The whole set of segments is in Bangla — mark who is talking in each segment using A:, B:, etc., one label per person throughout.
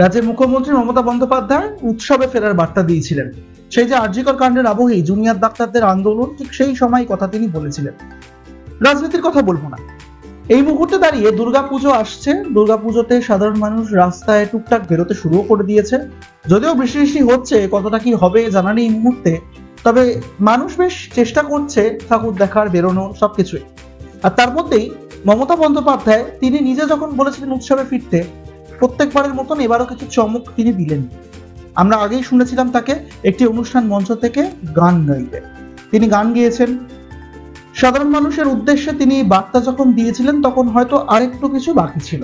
A: রাজ্যের মুখ্যমন্ত্রী মমতা বন্দ্যোপাধ্যায় উৎসবে ফেরার বার্তা দিয়েছিলেন। সেই যে আরজিকর কাণ্ডের আবহেই জুনিয়র ডাক্তারদের আন্দোলন, ঠিক সেই সময় কথা তিনি বলেছিলেন। রাজনীতির কথা বলবো না, এই মুহূর্তে দাঁড়িয়ে দুর্গাপুজো আসছে। দুর্গাপুজোতে সাধারণ মানুষ রাস্তায় টুকটাক বেরোতে শুরু করে দিয়েছে। যদিও বৃষ্টি বৃষ্টি হচ্ছে, কতটা কি হবে জানা নেই এই মুহূর্তে, তবে মানুষ বেশ চেষ্টা করছে ঠাকুর দেখার, বেরোনোর, সবকিছুই। আর তার মধ্যেই মমতা বন্দ্যোপাধ্যায় তিনি নিজে যখন বলেছিলেন উৎসবে ফিরতে, প্রত্যেকবারের মতন এবারও কিছু চমক তিনি দিলেন। আমরা আগেই শুনেছিলাম তাকে একটি অনুষ্ঠান মঞ্চ থেকে গান গাইতে। তিনি গান গেয়েছেন। সাধারণ মানুষের উদ্দেশ্যে তিনি বার্তা যখন দিয়েছিলেন তখন হয়তো আরেকটু কিছু বাকি ছিল।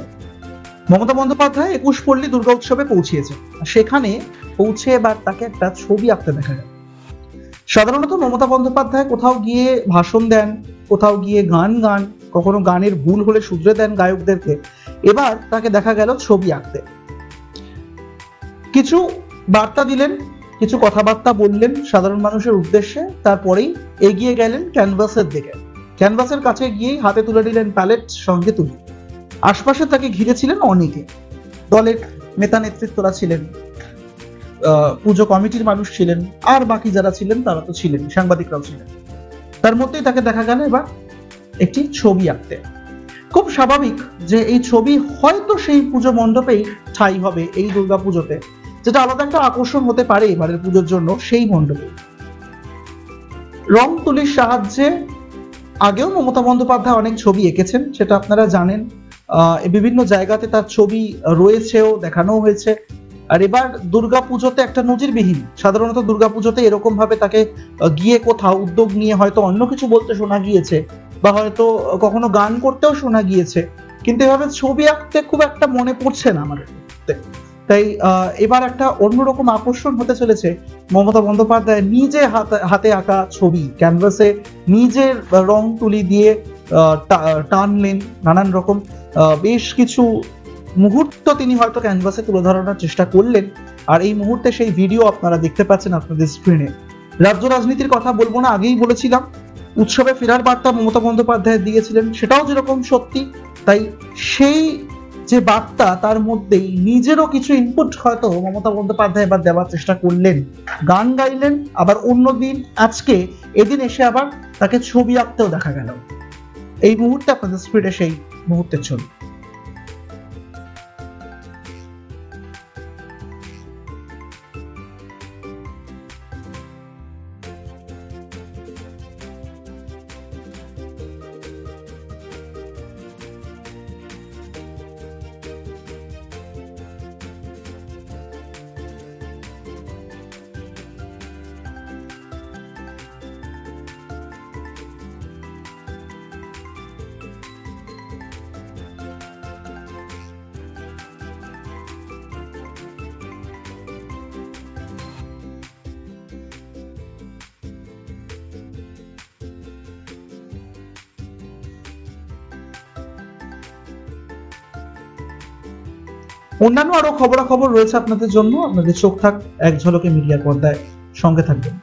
A: মমতা বন্দ্যোপাধ্যায় 21 পল্লী দুর্গা উৎসবে পৌঁছিয়েছেন। সেখানে পৌঁছে এবার তাকে একটা ছবি আঁকতে দেখা গেল। সাধারণত মমতা বন্দ্যোপাধ্যায় কোথাও গিয়ে ভাষণ দেন, কোথাও গিয়ে গান গান, কখনো গানের ভুল হলে শুধরে দেন গায়কদেরকে। এবার তাকে দেখা গেল ছবি আঁকতে। কিছু বার্তা দিলেন, কিছু কথাবার্তা বললেন সাধারণ মানুষের উদ্দেশ্যে, তারপরেই এগিয়ে গেলেন ক্যানভাসের দিকে। ক্যানভাসের কাছে গিয়েই হাতে তুলে নিলেন প্যালেট, সঙ্গে তুলে। আশপাশে তাকে ঘিরেছিলেন অনেকে, দলের নেতা নেতৃত্বরা ছিলেন, পুজো কমিটির মানুষ ছিলেন, আর বাকি যারা ছিলেন তারা তো ছিলেন, সাংবাদিকরাও ছিলেন। তার মধ্যেই তাকে দেখা গেল এবার একটি ছবি আঁকতে। খুব স্বাভাবিক যে এই ছবি হয়তো সেই পুজো মণ্ডপেই ঠাঁই হবে এই দুর্গা পুজোতে, যেটা আলাদা একটা আকর্ষণ হতে পারে এবারের পুজোর জন্য সেই মণ্ডপে। রং তুলির সাহায্যে আগেও মমতা বন্দ্যোপাধ্যায় অনেক ছবি এঁকেছেন, সেটা আপনারা জানেন। বিভিন্ন জায়গাতে তার ছবি রয়েছেও, দেখানো হয়েছে। আর এবার দুর্গাপুজোতে একটা নজিরবিহীন, সাধারণত দুর্গাপুজোতে এরকম ভাবে তাকে গিয়ে কোথাও উদ্যোগ নিয়ে হয়তো অন্য কিছু বলতে শোনা গিয়েছে, বা হয়তো কখনো গান করতেও শোনা গিয়েছে, কিন্তু এভাবে ছবি আঁকতে খুব একটা মনে পড়ছে না আমার। তাই এবার একটা অন্যরকম আকর্ষণ হতে চলেছে মমতা বন্দ্যোপাধ্যায় নিজে হাতে আঁকা ছবি, ক্যানভাসে নিজের রং তুলি দিয়ে টানলেন, নানান রকম বেশ কিছু মুহূর্ত তিনি হয়তো ক্যানভাসে তুলে ধরানোর চেষ্টা করলেন। আর এই মুহূর্তে সেই ভিডিও আপনারা দেখতে পাচ্ছেন আপনাদের স্ক্রিনে। রাজ্য রাজনীতির কথা বলবো না, আগেই বলেছিলাম উৎসবে ফেরার বার্তা মমতা বন্দ্যোপাধ্যায় দিয়েছিলেন, সেটাও যেরকম সত্যি, তাই সেই যে বার্তা তার মধ্যেই নিজেরও কিছু ইনপুট হয়তো মমতা বন্দ্যোপাধ্যায় এবার দেওয়ার চেষ্টা করলেন। গান গাইলেন, আবার অন্যদিন আজকে এদিন এসে আবার তাকে ছবি আঁকতেও দেখা গেল। এই মুহূর্তে আপনাদের স্ক্রিনে সেই মুহূর্তের ছবি। অন্যান্য আরো খবরাখবর রয়েছে আপনাদের জন্য, আপনাদের চোখ থাক এক ঝলকে মিডিয়ার পর্দায়, সঙ্গে থাকবেন।